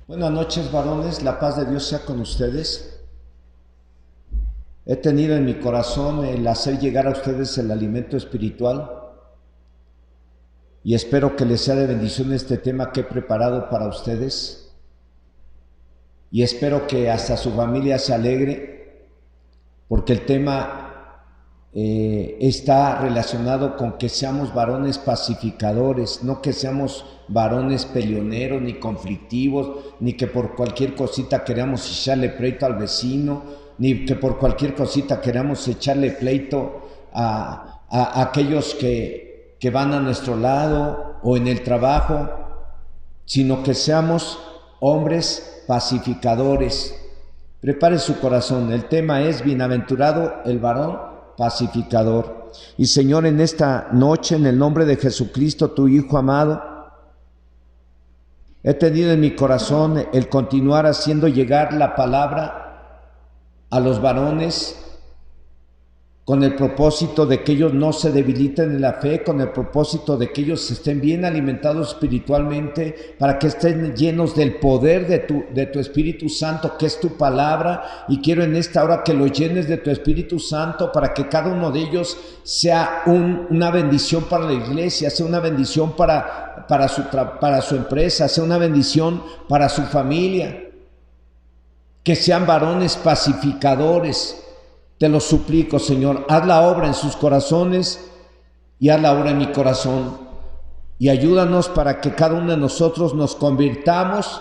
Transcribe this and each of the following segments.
Buenas noches, varones, la paz de Dios sea con ustedes. He tenido en mi corazón el hacer llegar a ustedes el alimento espiritual y espero que les sea de bendición este tema que he preparado para ustedes y espero que hasta su familia se alegre porque el tema está relacionado con que seamos varones pacificadores, no que seamos varones peleoneros ni conflictivos, ni que por cualquier cosita queramos echarle pleito al vecino, ni que por cualquier cosita queramos echarle pleito a aquellos que van a nuestro lado o en el trabajo, sino que seamos hombres pacificadores. Prepare su corazón, el tema es bienaventurado el varón pacificador. Y Señor, en esta noche, en el nombre de Jesucristo, tu Hijo amado, he tenido en mi corazón el continuar haciendo llegar la palabra a los varones con el propósito de que ellos no se debiliten en la fe, con el propósito de que ellos estén bien alimentados espiritualmente, para que estén llenos del poder de tu Espíritu Santo, que es tu palabra, y quiero en esta hora que los llenes de tu Espíritu Santo, para que cada uno de ellos sea una bendición para la iglesia, sea una bendición para su empresa, sea una bendición para su familia, que sean varones pacificadores. Te lo suplico, Señor, haz la obra en sus corazones y haz la obra en mi corazón. Y ayúdanos para que cada uno de nosotros nos convirtamos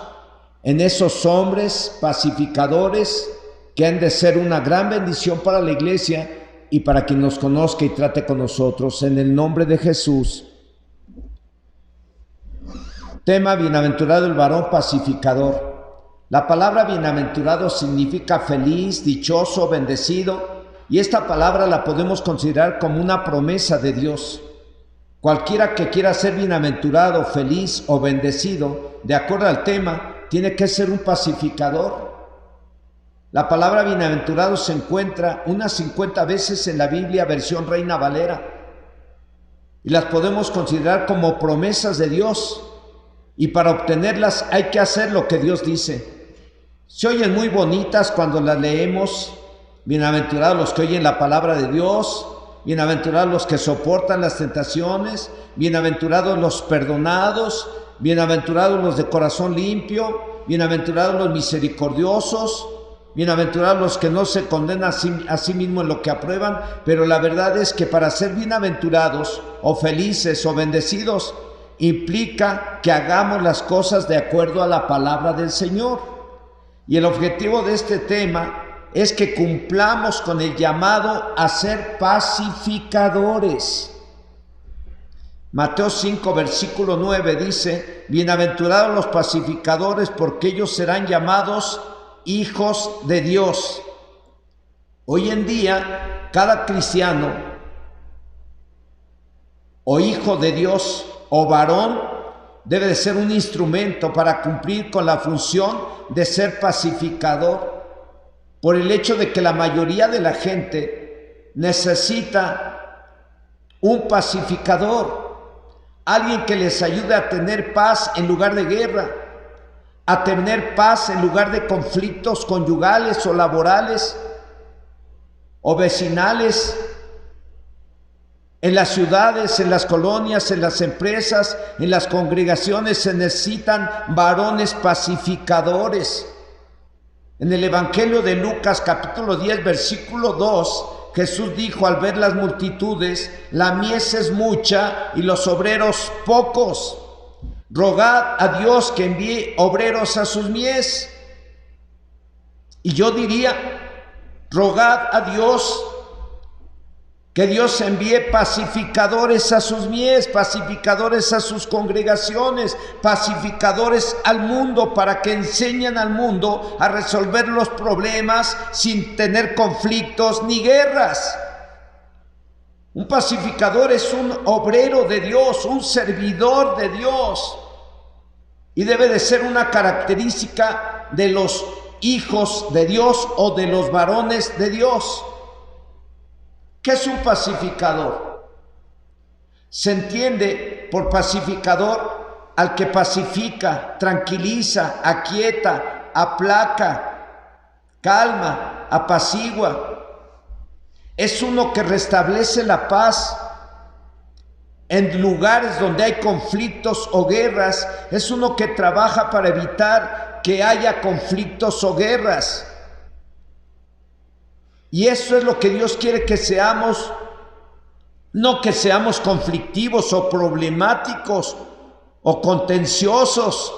en esos hombres pacificadores que han de ser una gran bendición para la iglesia y para quien nos conozca y trate con nosotros. En el nombre de Jesús. Tema: bienaventurado el varón pacificador. La palabra bienaventurado significa feliz, dichoso, bendecido, y esta palabra la podemos considerar como una promesa de Dios. Cualquiera que quiera ser bienaventurado, feliz o bendecido, de acuerdo al tema, tiene que ser un pacificador. La palabra bienaventurado se encuentra unas 50 veces en la Biblia, versión Reina Valera, y las podemos considerar como promesas de Dios, y para obtenerlas hay que hacer lo que Dios dice. Se oyen muy bonitas cuando las leemos: bienaventurados los que oyen la palabra de Dios, bienaventurados los que soportan las tentaciones, bienaventurados los perdonados, bienaventurados los de corazón limpio, bienaventurados los misericordiosos, bienaventurados los que no se condenan a sí mismos en lo que aprueban. Pero la verdad es que para ser bienaventurados o felices o bendecidos implica que hagamos las cosas de acuerdo a la palabra del Señor. Y el objetivo de este tema es que cumplamos con el llamado a ser pacificadores. Mateo 5, versículo 9 dice: bienaventurados los pacificadores, porque ellos serán llamados hijos de Dios. Hoy en día, cada cristiano o hijo de Dios o varón debe de ser un instrumento para cumplir con la función de ser pacificador, por el hecho de que la mayoría de la gente necesita un pacificador, alguien que les ayude a tener paz en lugar de guerra, a tener paz en lugar de conflictos conyugales o laborales o vecinales. En las ciudades, en las colonias, en las empresas, en las congregaciones se necesitan varones pacificadores. En el Evangelio de Lucas, capítulo 10, versículo 2, Jesús dijo al ver las multitudes: la mies es mucha y los obreros pocos. Rogad a Dios que envíe obreros a sus mies. Y yo diría: rogad a Dios que Dios envíe pacificadores a sus mies, pacificadores a sus congregaciones, pacificadores al mundo, para que enseñen al mundo a resolver los problemas sin tener conflictos ni guerras. Un pacificador es un obrero de Dios, un servidor de Dios, y debe de ser una característica de los hijos de Dios o de los varones de Dios. ¿Qué es un pacificador? Se entiende por pacificador al que pacifica, tranquiliza, aquieta, aplaca, calma, apacigua. Es uno que restablece la paz en lugares donde hay conflictos o guerras. Es uno que trabaja para evitar que haya conflictos o guerras. Y eso es lo que Dios quiere que seamos, no que seamos conflictivos o problemáticos o contenciosos,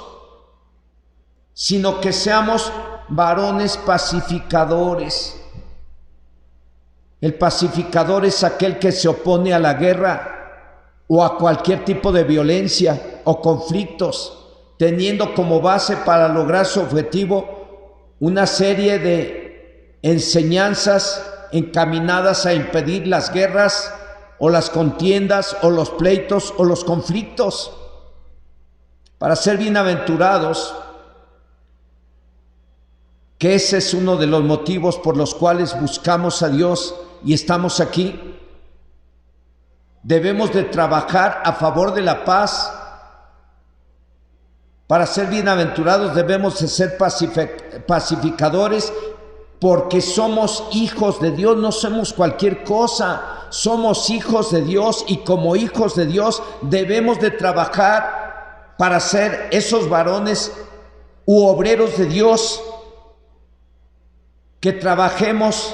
sino que seamos varones pacificadores. El pacificador es aquel que se opone a la guerra o a cualquier tipo de violencia o conflictos, teniendo como base para lograr su objetivo una serie de enseñanzas encaminadas a impedir las guerras o las contiendas o los pleitos o los conflictos. Para ser bienaventurados, que ese es uno de los motivos por los cuales buscamos a Dios y estamos aquí, debemos de trabajar a favor de la paz. Para ser bienaventurados debemos de ser pacificadores, porque somos hijos de Dios, no somos cualquier cosa, somos hijos de Dios, y como hijos de Dios debemos de trabajar para ser esos varones u obreros de Dios, que trabajemos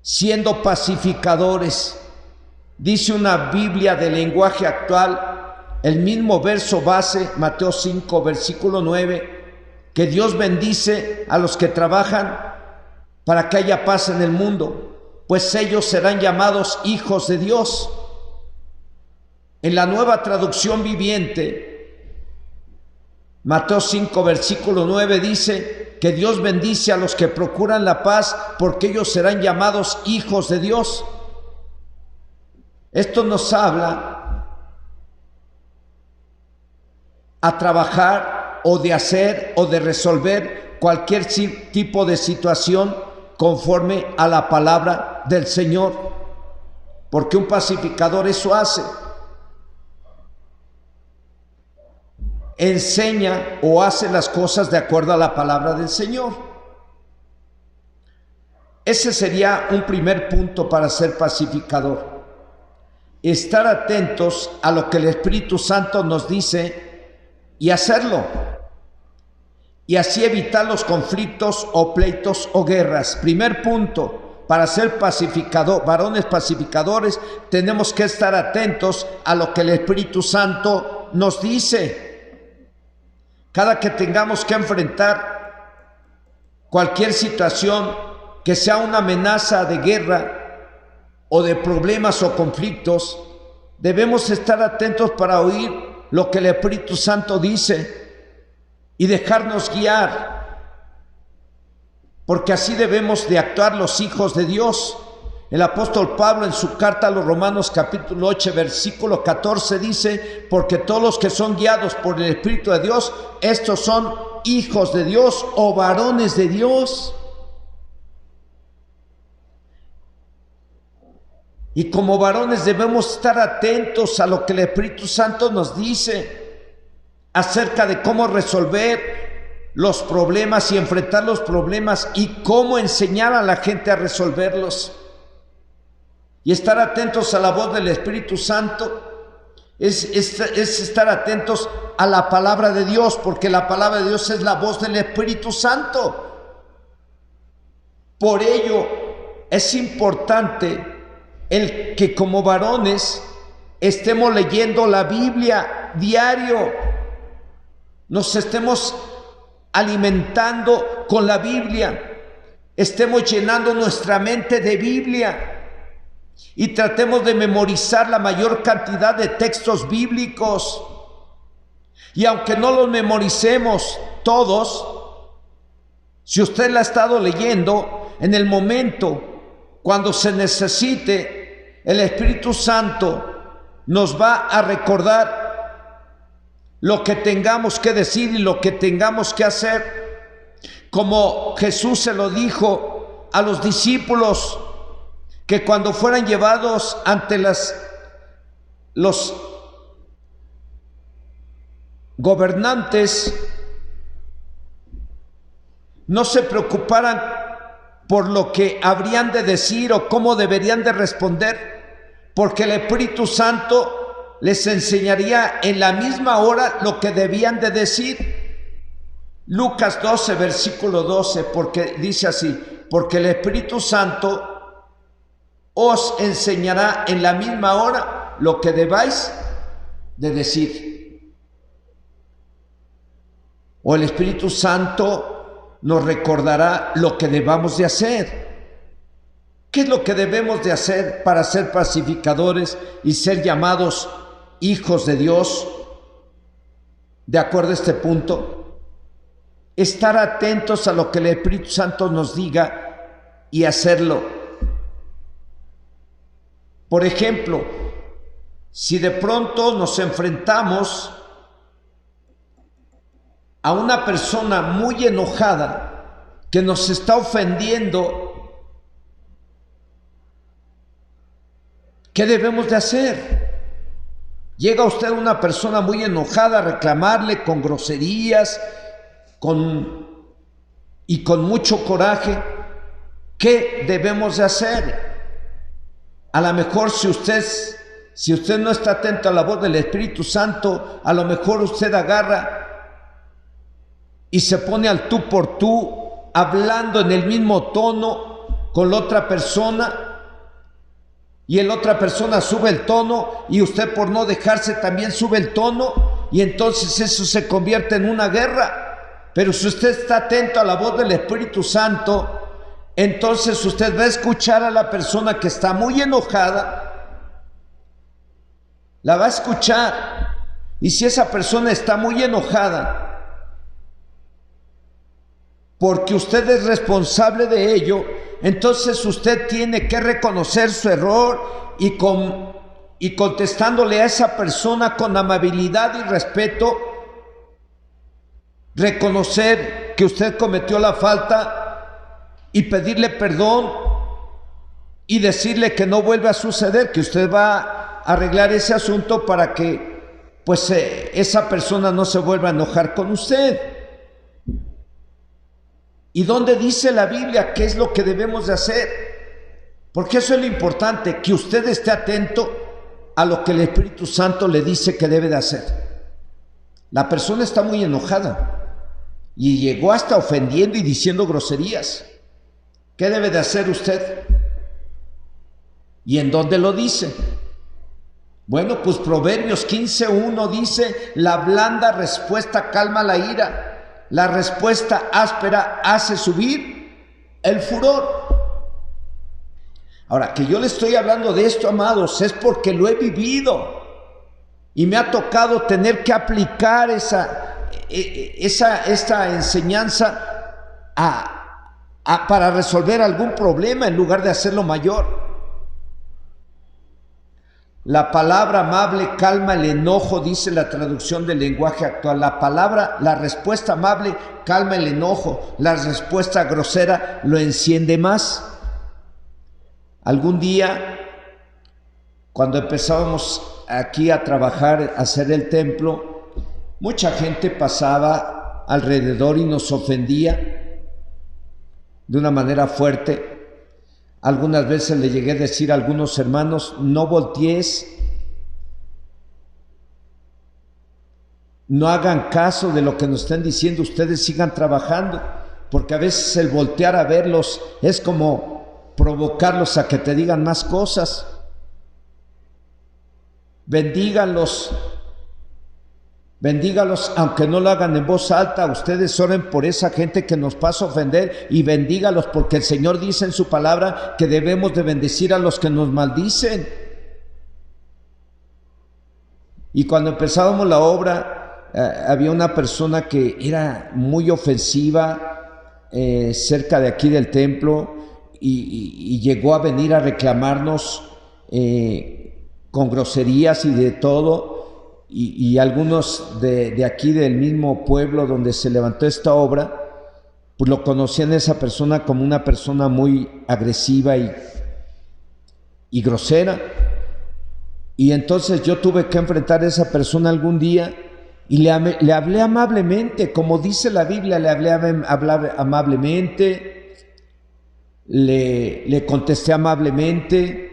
siendo pacificadores. Dice una Biblia de lenguaje actual, el mismo verso base, Mateo 5, versículo 9, que Dios bendice a los que trabajan para que haya paz en el mundo, pues ellos serán llamados hijos de Dios. En la Nueva Traducción Viviente, Mateo 5, versículo 9 dice que Dios bendice a los que procuran la paz, porque ellos serán llamados hijos de Dios. Esto nos habla a trabajar o de hacer o de resolver cualquier tipo de situación conforme a la palabra del Señor, porque un pacificador eso hace. Enseña o hace las cosas de acuerdo a la palabra del Señor. Ese sería un primer punto para ser pacificador. Estar atentos a lo que el Espíritu Santo nos dice y hacerlo. Y así evitar los conflictos o pleitos o guerras. Primer punto, para ser varones pacificadores, tenemos que estar atentos a lo que el Espíritu Santo nos dice. Cada que tengamos que enfrentar cualquier situación que sea una amenaza de guerra o de problemas o conflictos, debemos estar atentos para oír lo que el Espíritu Santo dice y dejarnos guiar, porque así debemos de actuar los hijos de Dios. El apóstol Pablo en su carta a los Romanos capítulo 8 versículo 14 dice: porque todos los que son guiados por el Espíritu de Dios, estos son hijos de Dios o varones de Dios. Y como varones debemos estar atentos a lo que el Espíritu Santo nos dice acerca de cómo resolver los problemas y enfrentar los problemas y cómo enseñar a la gente a resolverlos. Y estar atentos a la voz del Espíritu Santo es estar atentos a la palabra de Dios, porque la palabra de Dios es la voz del Espíritu Santo. Por ello es importante el que como varones estemos leyendo la Biblia diario, nos estemos alimentando con la Biblia, estemos llenando nuestra mente de Biblia y tratemos de memorizar la mayor cantidad de textos bíblicos. Y aunque no los memoricemos todos, si usted la ha estado leyendo, en el momento cuando se necesite, el Espíritu Santo nos va a recordar lo que tengamos que decir y lo que tengamos que hacer, como Jesús se lo dijo a los discípulos, que cuando fueran llevados ante los gobernantes no se preocuparan por lo que habrían de decir o cómo deberían de responder, porque el Espíritu Santo les enseñaría en la misma hora lo que debían de decir. Lucas 12, versículo 12, porque dice así: porque el Espíritu Santo os enseñará en la misma hora lo que debáis de decir. O el Espíritu Santo nos recordará lo que debamos de hacer. ¿Qué es lo que debemos de hacer para ser pacificadores y ser llamados hijos de Dios? De acuerdo a este punto, estar atentos a lo que el Espíritu Santo nos diga y hacerlo. Por ejemplo, si de pronto nos enfrentamos a una persona muy enojada que nos está ofendiendo, ¿qué debemos de hacer? Llega usted una persona muy enojada a reclamarle con groserías y con mucho coraje. ¿Qué debemos de hacer? A lo mejor si usted no está atento a la voz del Espíritu Santo, a lo mejor usted agarra y se pone al tú por tú, hablando en el mismo tono con la otra persona, y la otra persona sube el tono, y usted por no dejarse también sube el tono, y entonces eso se convierte en una guerra. Pero si usted está atento a la voz del Espíritu Santo, entonces usted va a escuchar a la persona que está muy enojada, la va a escuchar, y si esa persona está muy enojada, porque usted es responsable de ello, entonces usted tiene que reconocer su error y contestándole a esa persona con amabilidad y respeto, reconocer que usted cometió la falta y pedirle perdón y decirle que no vuelve a suceder, que usted va a arreglar ese asunto para que esa persona no se vuelva a enojar con usted. ¿Y dónde dice la Biblia qué es lo que debemos de hacer? Porque eso es lo importante, que usted esté atento a lo que el Espíritu Santo le dice que debe de hacer. La persona está muy enojada y llegó hasta ofendiendo y diciendo groserías. ¿Qué debe de hacer usted? ¿Y en dónde lo dice? Bueno, pues Proverbios 15:1 dice: la blanda respuesta calma la ira, la respuesta áspera hace subir el furor. Ahora, que yo le estoy hablando de esto, amados, es porque lo he vivido y me ha tocado tener que aplicar esta enseñanza para resolver algún problema en lugar de hacerlo mayor. La palabra amable calma el enojo, dice la traducción del lenguaje actual. La respuesta amable calma el enojo, la respuesta grosera lo enciende más. Algún día, cuando empezábamos aquí a trabajar, a hacer el templo, mucha gente pasaba alrededor y nos ofendía de una manera fuerte. Algunas veces le llegué a decir a algunos hermanos: no voltees, no hagan caso de lo que nos estén diciendo, ustedes sigan trabajando, porque a veces el voltear a verlos es como provocarlos a que te digan más cosas. Bendígalos, aunque no lo hagan en voz alta. Ustedes oren por esa gente que nos pasa a ofender y bendígalos, porque el Señor dice en su palabra que debemos de bendecir a los que nos maldicen. Y cuando empezábamos la obra, había una persona que era muy ofensiva cerca de aquí del templo y llegó a venir a reclamarnos con groserías y de todo. Y algunos de aquí del mismo pueblo donde se levantó esta obra, pues lo conocían a esa persona como una persona muy agresiva y grosera. Y entonces yo tuve que enfrentar a esa persona algún día Y le hablé amablemente, como dice la Biblia, le hablé amablemente, le contesté amablemente.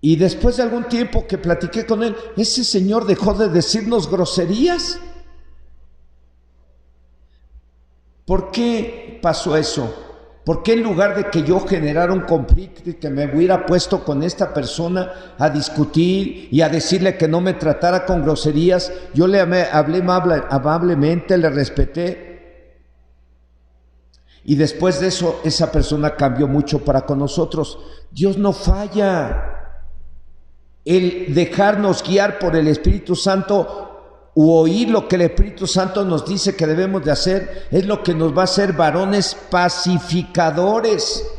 Y después de algún tiempo que platiqué con él, ese señor dejó de decirnos groserías. ¿Por qué pasó eso? ¿Por qué en lugar de que yo generara un conflicto y que me hubiera puesto con esta persona a discutir y a decirle que no me tratara con groserías, yo le hablé amablemente, le respeté? Y después de eso, esa persona cambió mucho para con nosotros. Dios no falla. El dejarnos guiar por el Espíritu Santo u oír lo que el Espíritu Santo nos dice que debemos de hacer es lo que nos va a hacer varones pacificadores.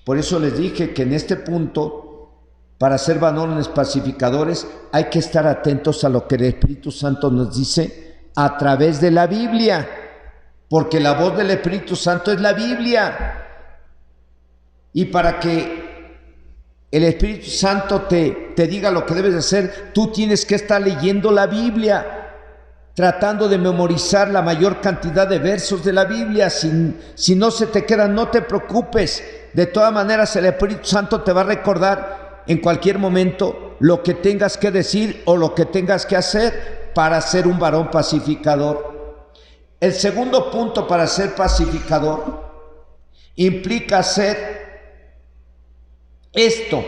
Por eso les dije que en este punto, para ser varones pacificadores, hay que estar atentos a lo que el Espíritu Santo nos dice a través de la Biblia, porque la voz del Espíritu Santo es la Biblia. Y para que el Espíritu Santo te diga lo que debes de hacer, tú tienes que estar leyendo la Biblia, tratando de memorizar la mayor cantidad de versos de la Biblia. Si no se te quedan, no te preocupes. De todas maneras, el Espíritu Santo te va a recordar en cualquier momento lo que tengas que decir o lo que tengas que hacer para ser un varón pacificador. El segundo punto para ser pacificador implica hacer esto,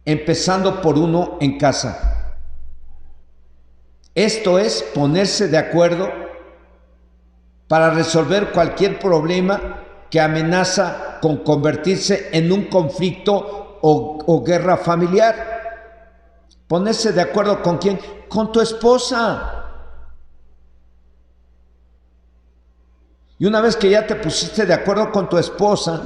empezando por uno en casa. Esto es ponerse de acuerdo para resolver cualquier problema que amenaza con convertirse en un conflicto o guerra familiar. Ponerse de acuerdo ¿con quién? Con tu esposa. Y una vez que ya te pusiste de acuerdo con tu esposa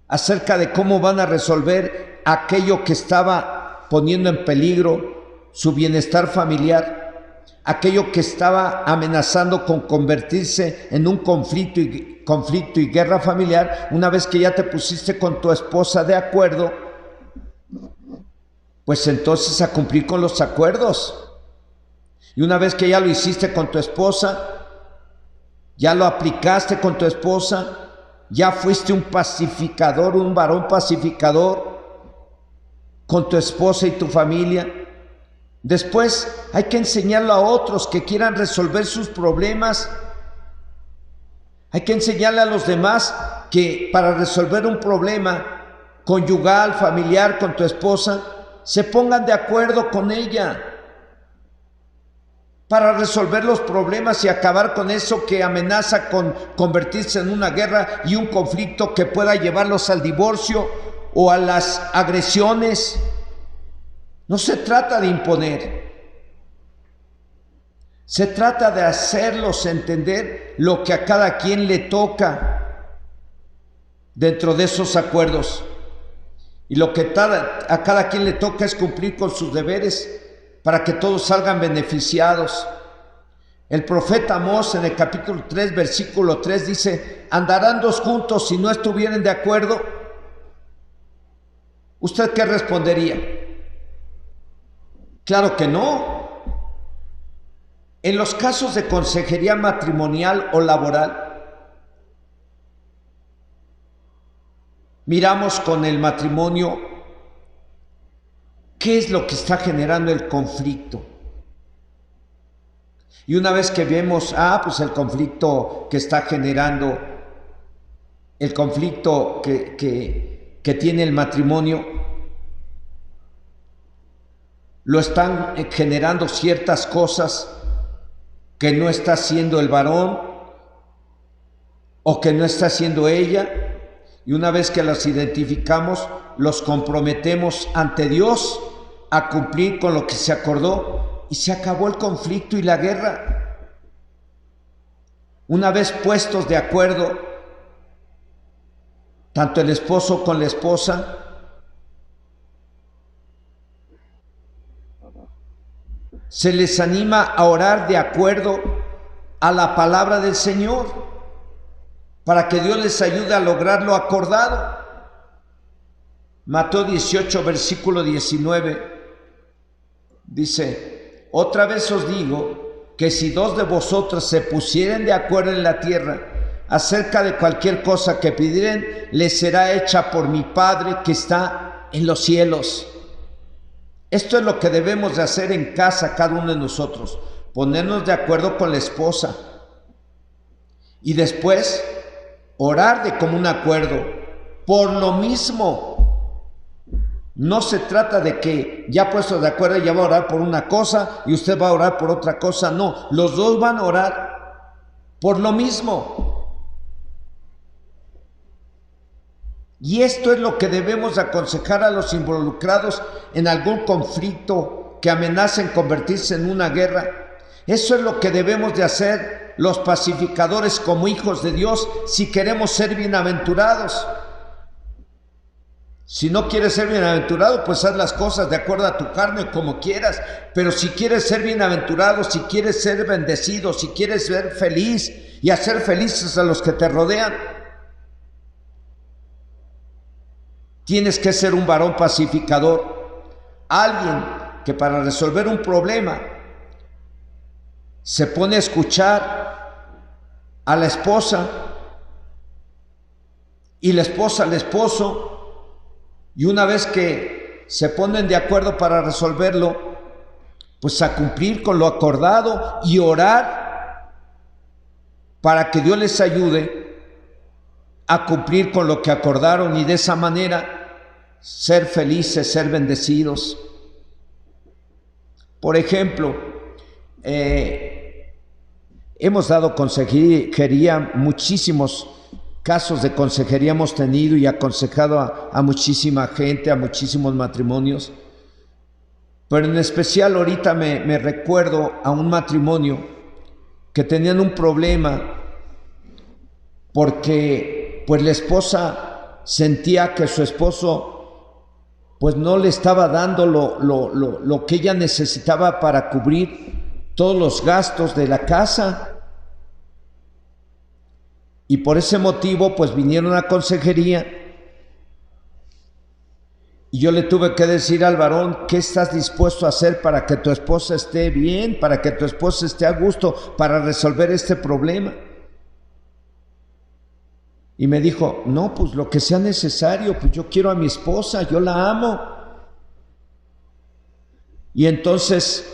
acerca de cómo van a resolver aquello que estaba poniendo en peligro su bienestar familiar, aquello que estaba amenazando con convertirse en un conflicto y guerra familiar, una vez que ya te pusiste con tu esposa de acuerdo, pues entonces a cumplir con los acuerdos. Y una vez que ya lo hiciste con tu esposa, ya lo aplicaste con tu esposa, ya fuiste un pacificador, un varón pacificador con tu esposa y tu familia. Después hay que enseñarlo a otros que quieran resolver sus problemas. Hay que enseñarle a los demás que para resolver un problema conyugal, familiar con tu esposa, se pongan de acuerdo con ella para resolver los problemas y acabar con eso que amenaza con convertirse en una guerra y un conflicto que pueda llevarlos al divorcio o a las agresiones. No se trata de imponer, se trata de hacerlos entender lo que a cada quien le toca dentro de esos acuerdos. Y lo que a cada quien le toca es cumplir con sus deberes para que todos salgan beneficiados. El profeta Amós en el capítulo 3, versículo 3 dice: ¿andarán dos juntos si no estuvieren de acuerdo? ¿Usted qué respondería? Claro que no. En los casos de consejería matrimonial o laboral, miramos con el matrimonio qué es lo que está generando el conflicto. Y una vez que vemos, pues el conflicto que está generando, el conflicto que tiene el matrimonio, lo están generando ciertas cosas que no está haciendo el varón o que no está haciendo ella. Y una vez que las identificamos, los comprometemos ante Dios a cumplir con lo que se acordó y se acabó el conflicto y la guerra. Una vez puestos de acuerdo, tanto el esposo con la esposa, se les anima a orar de acuerdo a la palabra del Señor para que Dios les ayude a lograr lo acordado. Mateo 18, versículo 19. Dice, otra vez os digo que si dos de vosotros se pusieren de acuerdo en la tierra acerca de cualquier cosa que pidieren, les será hecha por mi Padre que está en los cielos. Esto es lo que debemos de hacer en casa cada uno de nosotros, ponernos de acuerdo con la esposa y después orar de común acuerdo. Por lo mismo, no se trata de que ya puestos de acuerdo ya va a orar por una cosa y usted va a orar por otra cosa. No, los dos van a orar por lo mismo. Y esto es lo que debemos aconsejar a los involucrados en algún conflicto que amenaza en convertirse en una guerra. Eso es lo que debemos de hacer los pacificadores como hijos de Dios si queremos ser bienaventurados. Si no quieres ser bienaventurado, pues haz las cosas de acuerdo a tu carne como quieras. Pero si quieres ser bienaventurado, si quieres ser bendecido, si quieres ser feliz y hacer felices a los que te rodean, tienes que ser un varón pacificador, alguien que para resolver un problema se pone a escuchar a la esposa y la esposa al esposo, y una vez que se ponen de acuerdo para resolverlo, pues a cumplir con lo acordado y orar para que Dios les ayude a cumplir con lo que acordaron y de esa manera ser felices, ser bendecidos. Por ejemplo, hemos dado consejería, muchísimos casos de consejería hemos tenido y aconsejado a muchísima gente, a muchísimos matrimonios, pero en especial ahorita me recuerdo a un matrimonio que tenían un problema porque pues la esposa sentía que su esposo pues no le estaba dando lo que ella necesitaba para cubrir todos los gastos de la casa. Y por ese motivo pues vinieron a consejería y yo le tuve que decir al varón, ¿qué estás dispuesto a hacer para que tu esposa esté bien, para que tu esposa esté a gusto, para resolver este problema? Y me dijo, no, pues lo que sea necesario, pues yo quiero a mi esposa, yo la amo. Y entonces,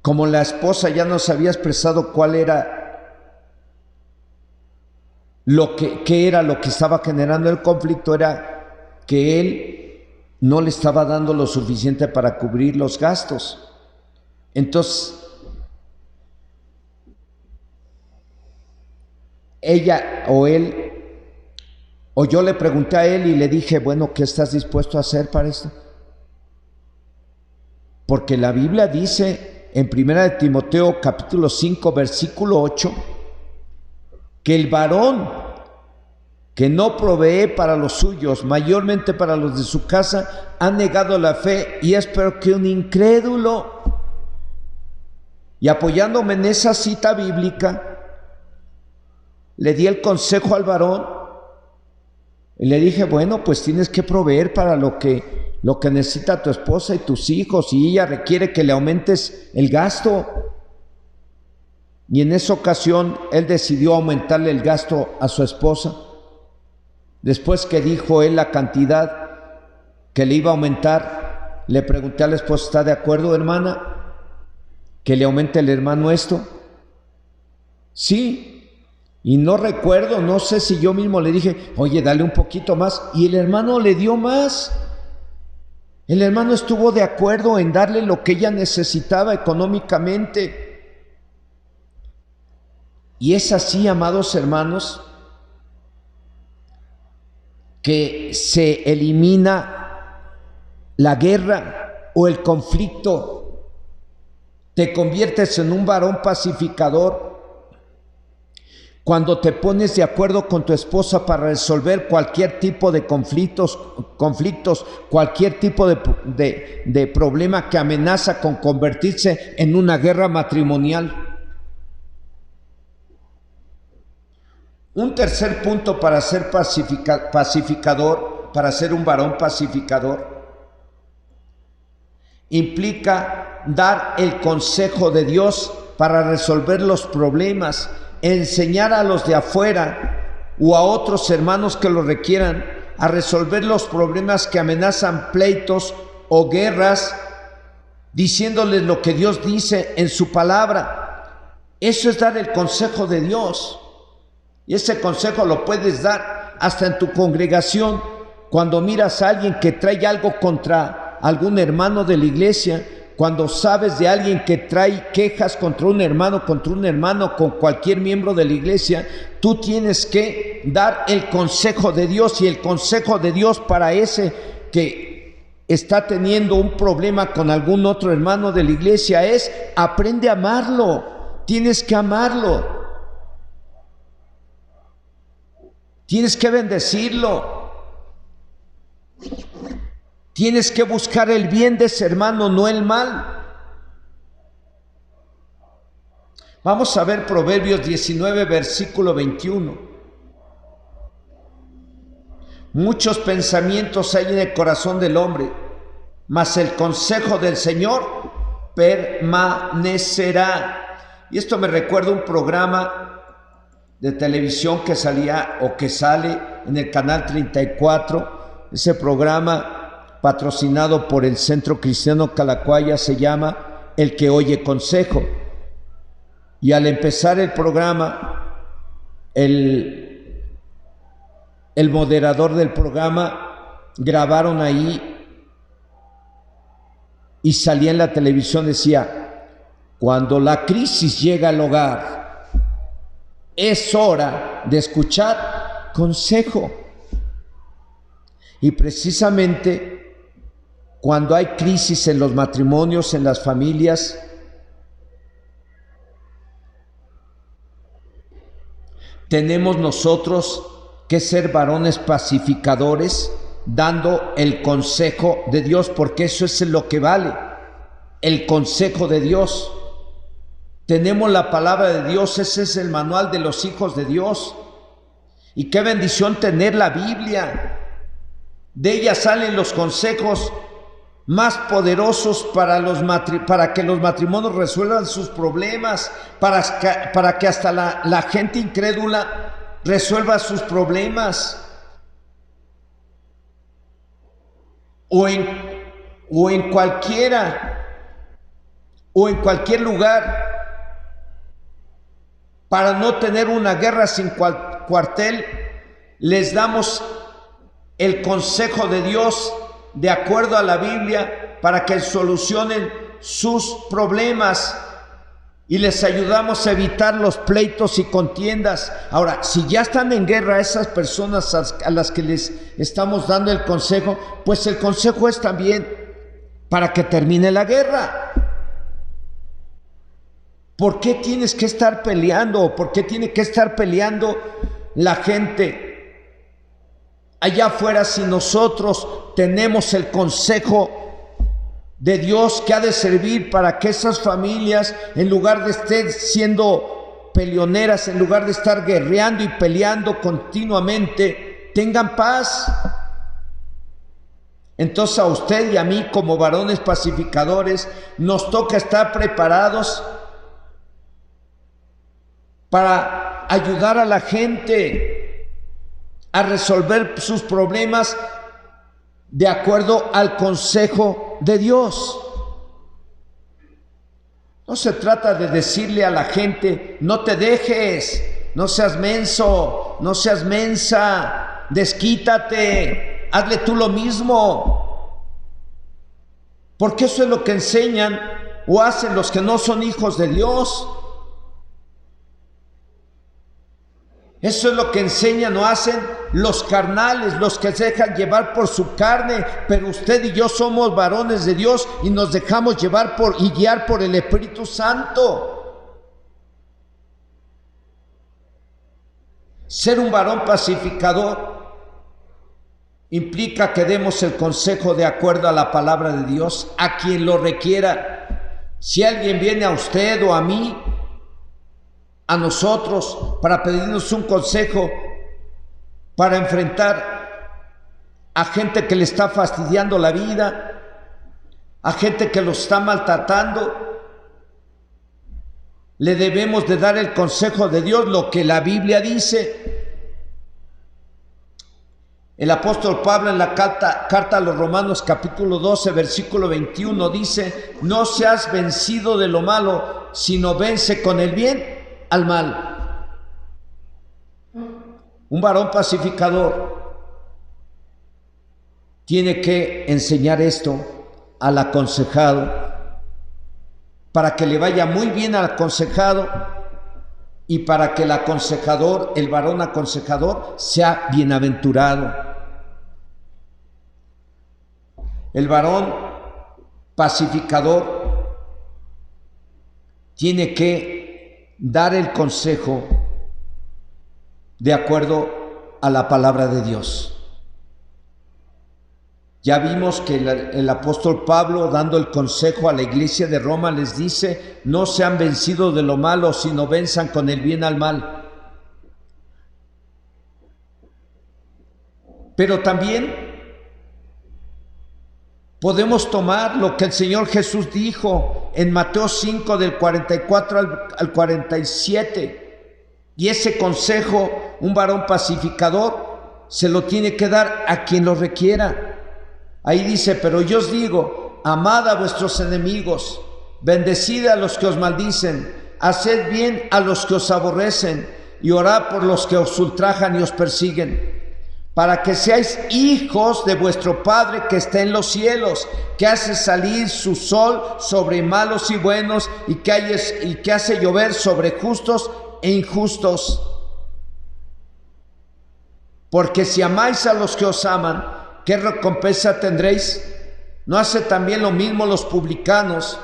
como la esposa ya nos había expresado cuál era qué era lo que estaba generando el conflicto, era que él no le estaba dando lo suficiente para cubrir los gastos. Entonces, ella o él, o yo le pregunté a él y le dije, bueno, ¿qué estás dispuesto a hacer para esto? Porque la Biblia dice en 1 Timoteo capítulo 5 versículo 8 que el varón que no provee para los suyos, mayormente para los de su casa, ha negado la fe y es peor que un incrédulo. Y apoyándome en esa cita bíblica, le di el consejo al varón y le dije, bueno, pues tienes que proveer para lo que necesita tu esposa y tus hijos, y ella requiere que le aumentes el gasto. Y en esa ocasión él decidió aumentarle el gasto a su esposa. Después que dijo él la cantidad que le iba a aumentar, le pregunté a la esposa, ¿está de acuerdo, hermana, que le aumente el hermano esto? Sí. Y no recuerdo, no sé si yo mismo le dije, oye, dale un poquito más. Y el hermano le dio más. El hermano estuvo de acuerdo en darle lo que ella necesitaba económicamente. Y es así, amados hermanos, que se elimina la guerra o el conflicto. Te conviertes en un varón pacificador cuando te pones de acuerdo con tu esposa para resolver cualquier tipo de conflictos, cualquier tipo de problema que amenaza con convertirse en una guerra matrimonial. Un tercer punto para ser pacificador, para ser un varón pacificador, implica dar el consejo de Dios para resolver los problemas, enseñar a los de afuera o a otros hermanos que lo requieran a resolver los problemas que amenazan pleitos o guerras, diciéndoles lo que Dios dice en su palabra. Eso es dar el consejo de Dios. Y ese consejo lo puedes dar hasta en tu congregación, cuando miras a alguien que trae algo contra algún hermano de la iglesia, cuando sabes de alguien que trae quejas contra un hermano, con cualquier miembro de la iglesia, tú tienes que dar el consejo de Dios. Y el consejo de Dios para ese que está teniendo un problema con algún otro hermano de la iglesia es: aprende a amarlo, tienes que amarlo, tienes que bendecirlo. Tienes que buscar el bien de ese hermano, no el mal. Vamos a ver Proverbios 19, versículo 21. Muchos pensamientos hay en el corazón del hombre, mas el consejo del Señor permanecerá. Y esto me recuerda un programa de televisión que salía o que sale en el canal 34. Ese programa, patrocinado por el Centro Cristiano Calacuaya, se llama El que oye consejo. Y al empezar el programa, el moderador del programa grabaron ahí y salía en la televisión, decía: cuando la crisis llega al hogar, es hora de escuchar consejo. Y precisamente cuando hay crisis en los matrimonios, en las familias, tenemos nosotros que ser varones pacificadores, dando el consejo de Dios, porque eso es lo que vale, el consejo de Dios. Tenemos la palabra de Dios, ese es el manual de los hijos de Dios. Y qué bendición tener la Biblia. De ella salen los consejos más poderosos para que los matrimonios resuelvan sus problemas, para que hasta la gente incrédula resuelva sus problemas. O en cualquier lugar, para no tener una guerra sin cuartel, les damos el consejo de Dios de acuerdo a la Biblia para que solucionen sus problemas y les ayudamos a evitar los pleitos y contiendas. Ahora, si ya están en guerra esas personas a las que les estamos dando el consejo, pues el consejo es también para que termine la guerra. ¿Por qué tienes que estar peleando? ¿Por qué tiene que estar peleando la gente allá afuera si nosotros tenemos el consejo de Dios que ha de servir para que esas familias, en lugar de estar siendo peleoneras, en lugar de estar guerreando y peleando continuamente, tengan paz? Entonces a usted y a mí, como varones pacificadores, nos toca estar preparados para ayudar a la gente a resolver sus problemas de acuerdo al consejo de Dios. No se trata de decirle a la gente: no te dejes, no seas menso, no seas mensa, desquítate, hazle tú lo mismo. Porque eso es lo que enseñan o hacen los que no son hijos de Dios. Eso es lo que enseñan o hacen los carnales, los que se dejan llevar por su carne. Pero usted y yo somos varones de Dios y nos dejamos llevar y guiar por el Espíritu Santo. Ser un varón pacificador implica que demos el consejo de acuerdo a la palabra de Dios a quien lo requiera. Si alguien viene a usted o a mí, a nosotros, para pedirnos un consejo para enfrentar a gente que le está fastidiando la vida, a gente que los está maltratando, le debemos de dar el consejo de Dios, lo que la Biblia dice. El apóstol Pablo en la carta a los Romanos capítulo 12 versículo 21 dice: no seas vencido de lo malo, sino vence con el bien al mal. Un varón pacificador tiene que enseñar esto al aconsejado para que le vaya muy bien al aconsejado y para que el aconsejador, el varón aconsejador, sea bienaventurado. El varón pacificador tiene que dar el consejo de acuerdo a la palabra de Dios. Ya vimos que el apóstol Pablo, dando el consejo a la iglesia de Roma, les dice: no sean vencidos de lo malo, sino venzan con el bien al mal. Pero también podemos tomar lo que el Señor Jesús dijo en Mateo 5 del 44 al 47. Y ese consejo, un varón pacificador se lo tiene que dar a quien lo requiera. Ahí dice: pero yo os digo, amad a vuestros enemigos, bendecid a los que os maldicen, haced bien a los que os aborrecen, y orad por los que os ultrajan y os persiguen, para que seáis hijos de vuestro Padre que está en los cielos, que hace salir su sol sobre malos y buenos, y que hace llover sobre justos e injustos. Porque si amáis a los que os aman, ¿qué recompensa tendréis? ¿No hace también lo mismo los publicanos?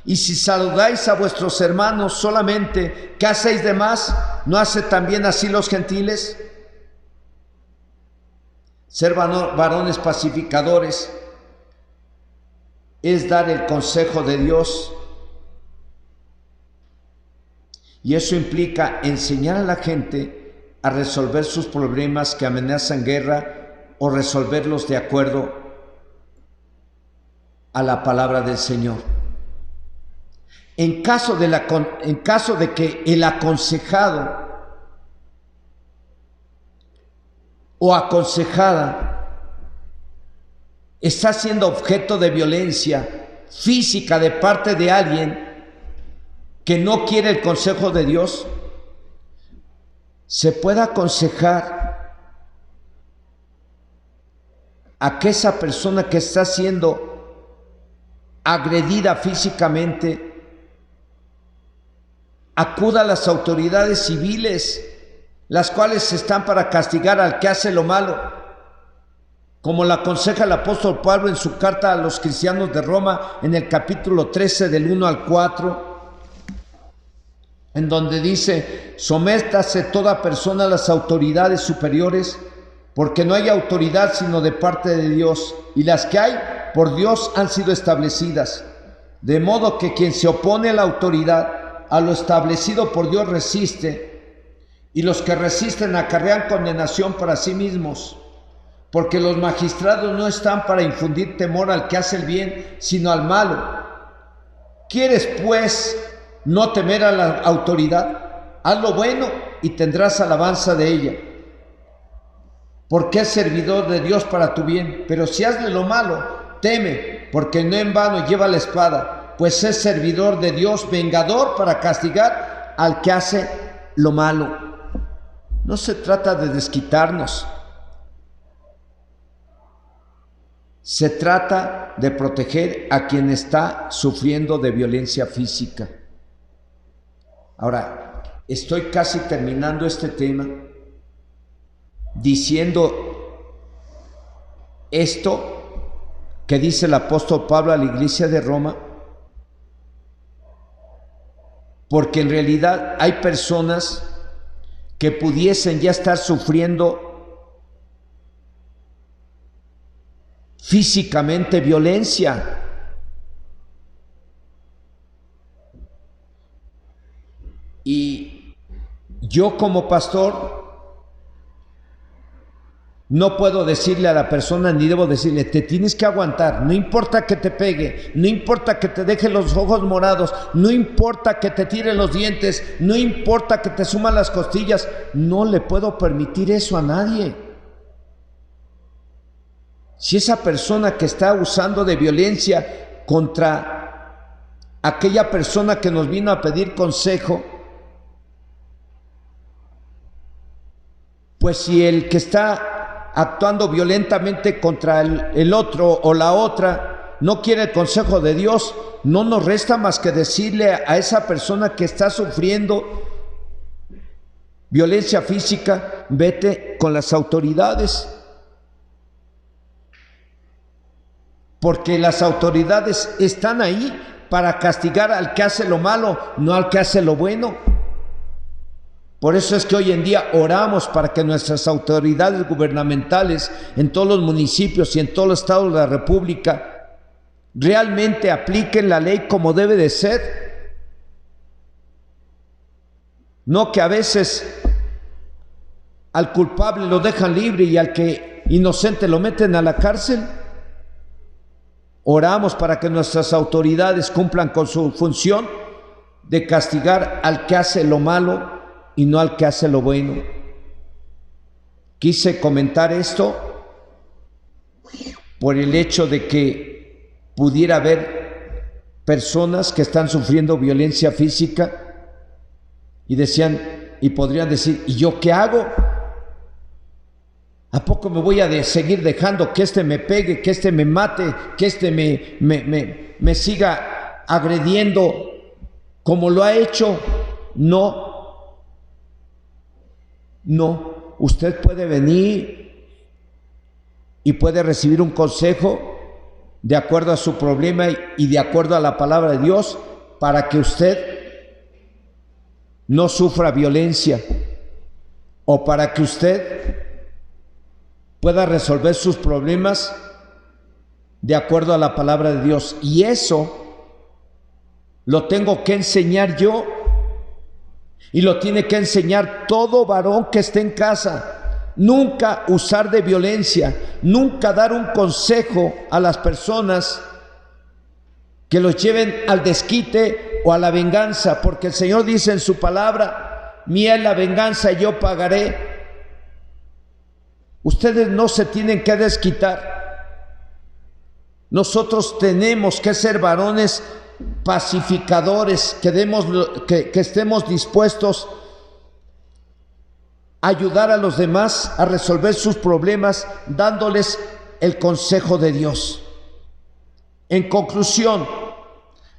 Y si saludáis a vuestros hermanos solamente, ¿qué hacéis de más? ¿No hace también así los gentiles? Ser varones pacificadores es dar el consejo de Dios, y eso implica enseñar a la gente a resolver sus problemas que amenazan guerra, o resolverlos de acuerdo a la palabra del Señor. En caso de que el aconsejado o aconsejada está siendo objeto de violencia física de parte de alguien que no quiere el consejo de Dios, se puede aconsejar a que esa persona que está siendo agredida físicamente acuda a las autoridades civiles, las cuales están para castigar al que hace lo malo, como lo aconseja el apóstol Pablo en su carta a los cristianos de Roma, en el capítulo 13 del 1 al 4, en donde dice: sométase toda persona a las autoridades superiores, porque no hay autoridad sino de parte de Dios, y las que hay por Dios han sido establecidas. De modo que quien se opone a la autoridad, a lo establecido por Dios, resiste, y los que resisten acarrean condenación para sí mismos, porque los magistrados no están para infundir temor al que hace el bien, sino al malo. ¿Quieres, pues, no temer a la autoridad? Haz lo bueno y tendrás alabanza de ella, porque es servidor de Dios para tu bien. Pero si hazle lo malo, teme, porque no en vano lleva la espada, pues es servidor de Dios, vengador para castigar al que hace lo malo. No se trata de desquitarnos, se trata de proteger a quien está sufriendo de violencia física. Ahora, estoy casi terminando este tema diciendo esto que dice el apóstol Pablo a la iglesia de Roma, porque en realidad hay personas que pudiesen ya estar sufriendo físicamente violencia. Y yo como pastor No puedo decirle a la persona, ni debo decirle, te tienes que aguantar, no importa que te pegue, no importa que te deje los ojos morados, no importa que te tire los dientes, no importa que te suman las costillas, no le puedo permitir eso a nadie. Si esa persona que está usando de violencia contra aquella persona que nos vino a pedir consejo, pues si el que está actuando violentamente contra el otro o la otra no quiere el consejo de Dios, no nos resta más que decirle a esa persona que está sufriendo violencia física, vete con las autoridades, porque las autoridades están ahí para castigar al que hace lo malo, no al que hace lo bueno. Por eso es que hoy en día oramos para que nuestras autoridades gubernamentales en todos los municipios y en todos los estados de la República realmente apliquen la ley como debe de ser. No que a veces al culpable lo dejan libre y al que inocente lo meten a la cárcel. Oramos para que nuestras autoridades cumplan con su función de castigar al que hace lo malo y no al que hace lo bueno. Quise comentar esto por el hecho de que pudiera haber personas que están sufriendo violencia física y podrían decir, ¿y yo qué hago? ¿A poco me voy a seguir dejando que este me pegue, que este me mate, que este me siga agrediendo como lo ha hecho? No. No, usted puede venir y puede recibir un consejo de acuerdo a su problema y de acuerdo a la palabra de Dios para que usted no sufra violencia o para que usted pueda resolver sus problemas de acuerdo a la palabra de Dios. Y eso lo tengo que enseñar yo. Y lo tiene que enseñar todo varón que esté en casa. Nunca usar de violencia, nunca dar un consejo a las personas que los lleven al desquite o a la venganza, porque el Señor dice en su palabra, mía es la venganza y yo pagaré. Ustedes no se tienen que desquitar. Nosotros tenemos que ser varones pacificadores, que estemos dispuestos a ayudar a los demás a resolver sus problemas, dándoles el consejo de Dios. En conclusión,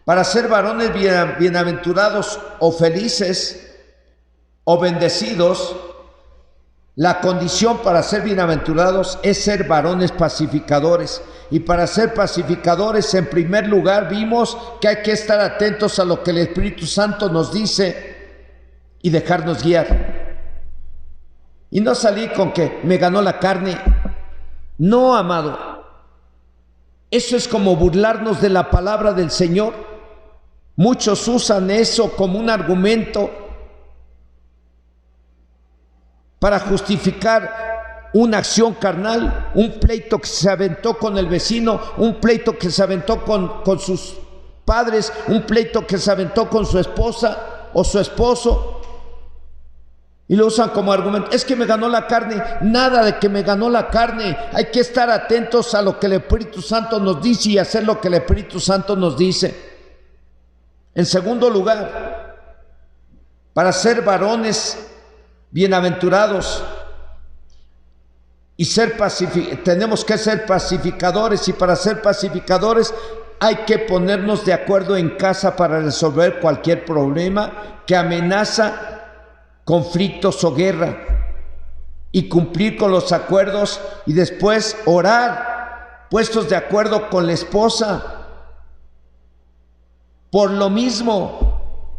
para ser varones bienaventurados o felices o bendecidos, la condición para ser bienaventurados es ser varones pacificadores. Y para ser pacificadores, en primer lugar, vimos que hay que estar atentos a lo que el Espíritu Santo nos dice y dejarnos guiar. Y no salir con que me ganó la carne. No, amado. Eso es como burlarnos de la palabra del Señor. Muchos usan eso como un argumento para justificar una acción carnal, un pleito que se aventó con el vecino, un pleito que se aventó con sus padres, un pleito que se aventó con su esposa o su esposo, y lo usan como argumento. Es que me ganó la carne. Nada de que me ganó la carne. Hay que estar atentos a lo que el Espíritu Santo nos dice y hacer lo que el Espíritu Santo nos dice. En segundo lugar, para ser varones bienaventurados y tenemos que ser pacificadores, y para ser pacificadores hay que ponernos de acuerdo en casa para resolver cualquier problema que amenaza conflictos o guerra, y cumplir con los acuerdos, y después orar puestos de acuerdo con la esposa por lo mismo,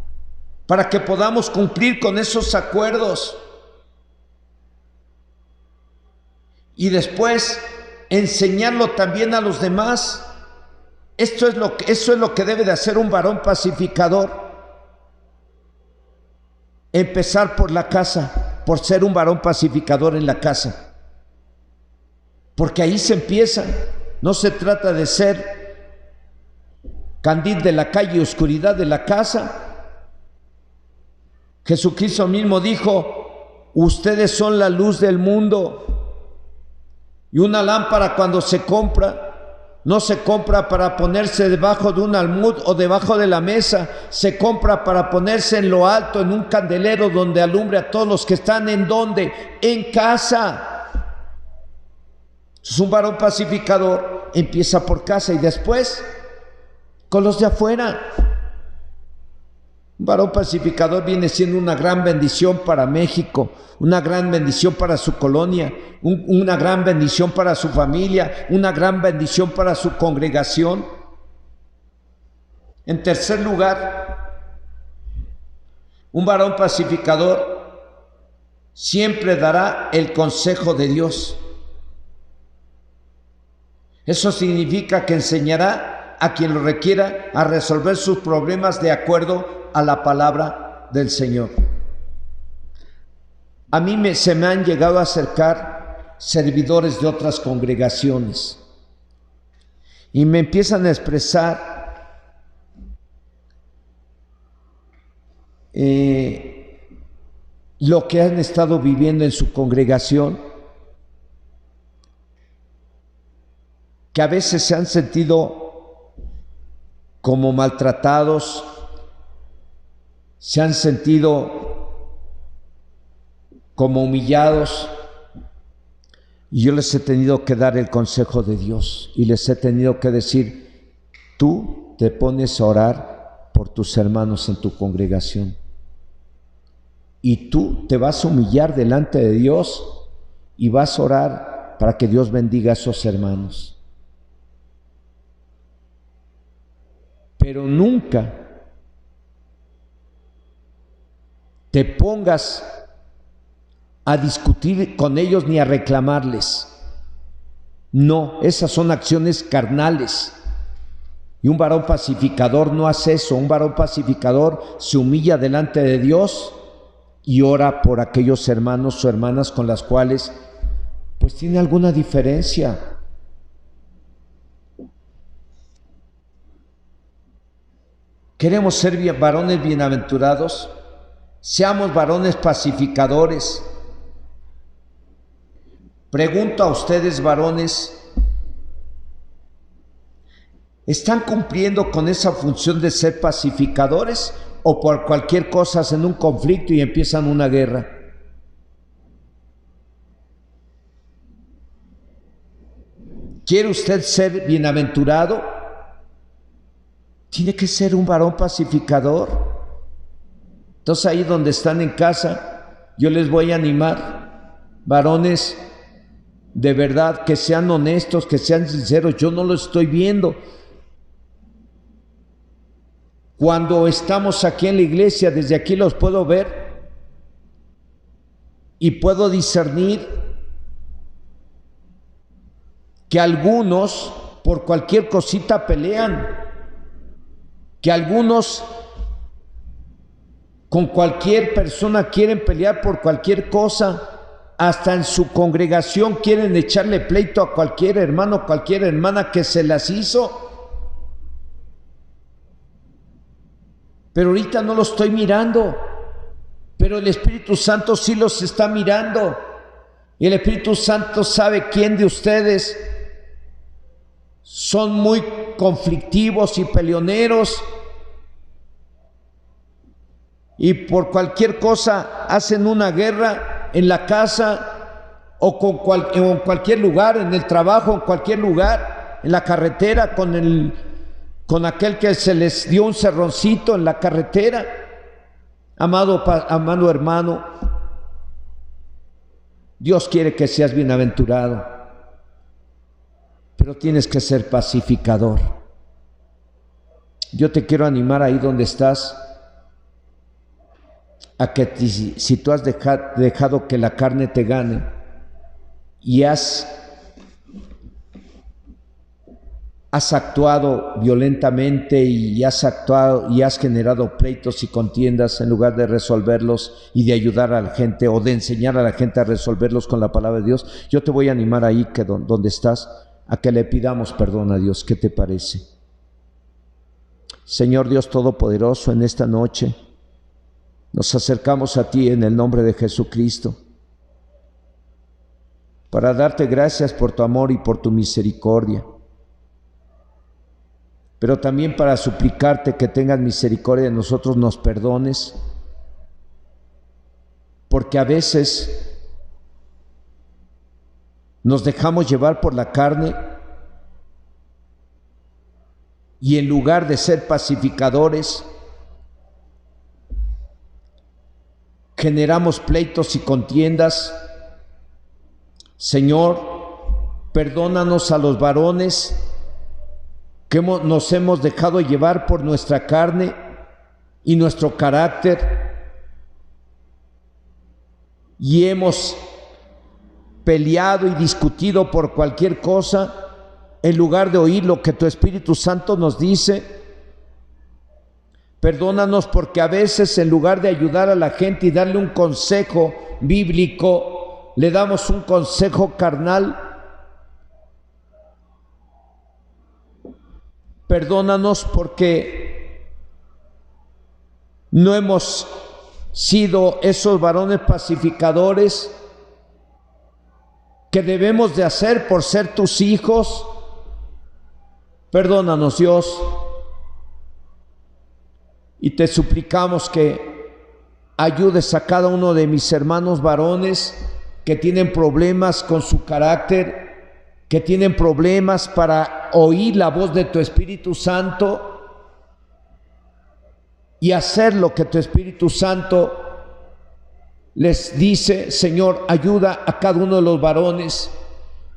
para que podamos cumplir con esos acuerdos. Y después enseñarlo también a los demás. Eso es lo que debe de hacer un varón pacificador. Empezar por la casa, por ser un varón pacificador en la casa. Porque ahí se empieza. No se trata de ser candil de la calle y oscuridad de la casa. Jesucristo mismo dijo: ustedes son la luz del mundo. Y una lámpara, cuando se compra, no se compra para ponerse debajo de un almud o debajo de la mesa, se compra para ponerse en lo alto, en un candelero donde alumbre a todos los que están en donde, en casa. Es un varón pacificador, empieza por casa y después con los de afuera. Un varón pacificador viene siendo una gran bendición para México, una gran bendición para su colonia, una gran bendición para su familia, una gran bendición para su congregación. En tercer lugar, un varón pacificador siempre dará el consejo de Dios. Eso significa que enseñará a quien lo requiera a resolver sus problemas de acuerdo a la palabra del Señor. A mí se me han llegado a acercar servidores de otras congregaciones y me empiezan a expresar lo que han estado viviendo en su congregación, que a veces se han sentido como maltratados, se han sentido como humillados, y yo les he tenido que dar el consejo de Dios y les he tenido que decir: tú te pones a orar por tus hermanos en tu congregación y tú te vas a humillar delante de Dios y vas a orar para que Dios bendiga a esos hermanos. Pero nunca te pongas a discutir con ellos ni a reclamarles. No, esas son acciones carnales. Y un varón pacificador no hace eso. Un varón pacificador se humilla delante de Dios y ora por aquellos hermanos o hermanas con las cuales pues tiene alguna diferencia. ¿Queremos ser varones bienaventurados? Seamos varones pacificadores. Pregunto a ustedes, varones, ¿están cumpliendo con esa función de ser pacificadores o por cualquier cosa hacen un conflicto y empiezan una guerra? ¿Quiere usted ser bienaventurado? Tiene que ser un varón pacificador. Entonces ahí donde están en casa, yo les voy a animar, varones, de verdad, que sean honestos, que sean sinceros. Yo no lo estoy viendo. Cuando estamos aquí en la iglesia, desde aquí los puedo ver y puedo discernir que algunos por cualquier cosita pelean, que algunos con cualquier persona quieren pelear por cualquier cosa. Hasta en su congregación quieren echarle pleito a cualquier hermano, cualquier hermana que se las hizo. Pero ahorita no lo estoy mirando, pero el Espíritu Santo sí los está mirando. Y el Espíritu Santo sabe quién de ustedes son muy conflictivos y peleoneros y por cualquier cosa hacen una guerra en la casa o en cualquier lugar, en el trabajo, en cualquier lugar, en la carretera, con aquel que se les dio un cerroncito en la carretera. Amado hermano, Dios quiere que seas bienaventurado, pero tienes que ser pacificador. Yo te quiero animar ahí donde estás, a que si tú has dejado que la carne te gane y has has actuado violentamente y has generado pleitos y contiendas en lugar de resolverlos y de ayudar a la gente o de enseñar a la gente a resolverlos con la palabra de Dios, yo te voy a animar ahí que donde estás a que le pidamos perdón a Dios. ¿Qué te parece? Señor Dios Todopoderoso, en esta noche nos acercamos a ti en el nombre de Jesucristo para darte gracias por tu amor y por tu misericordia, pero también para suplicarte que tengas misericordia de nosotros, nos perdones, porque a veces nos dejamos llevar por la carne y en lugar de ser pacificadores, generamos pleitos y contiendas. Señor, perdónanos a los varones que nos hemos dejado llevar por nuestra carne y nuestro carácter y hemos peleado y discutido por cualquier cosa en lugar de oír lo que tu Espíritu Santo nos dice. Perdónanos porque a veces en lugar de ayudar a la gente y darle un consejo bíblico, le damos un consejo carnal. Perdónanos porque no hemos sido esos varones pacificadores que debemos de hacer por ser tus hijos. Perdónanos, Dios, y te suplicamos que ayudes a cada uno de mis hermanos varones que tienen problemas con su carácter, que tienen problemas para oír la voz de tu Espíritu Santo y hacer lo que tu Espíritu Santo les dice. Señor, ayuda a cada uno de los varones,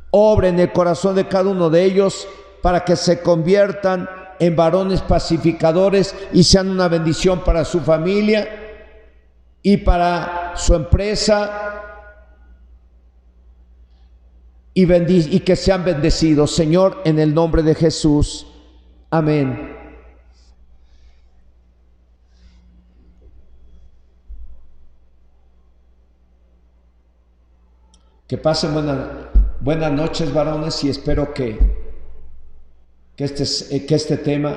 obra en el corazón de cada uno de ellos para que se conviertan en varones pacificadores y sean una bendición para su familia y para su empresa, y que sean bendecidos, Señor, en el nombre de Jesús. Amén. Que pasen buenas noches, varones, y espero que este tema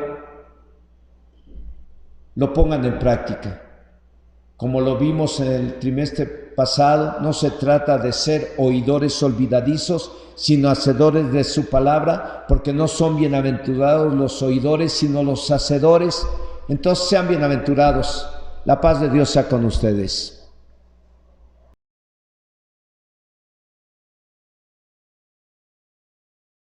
lo pongan en práctica. Como lo vimos en el trimestre pasado, no se trata de ser oidores olvidadizos, sino hacedores de su palabra, porque no son bienaventurados los oidores, sino los hacedores. Entonces sean bienaventurados. La paz de Dios sea con ustedes.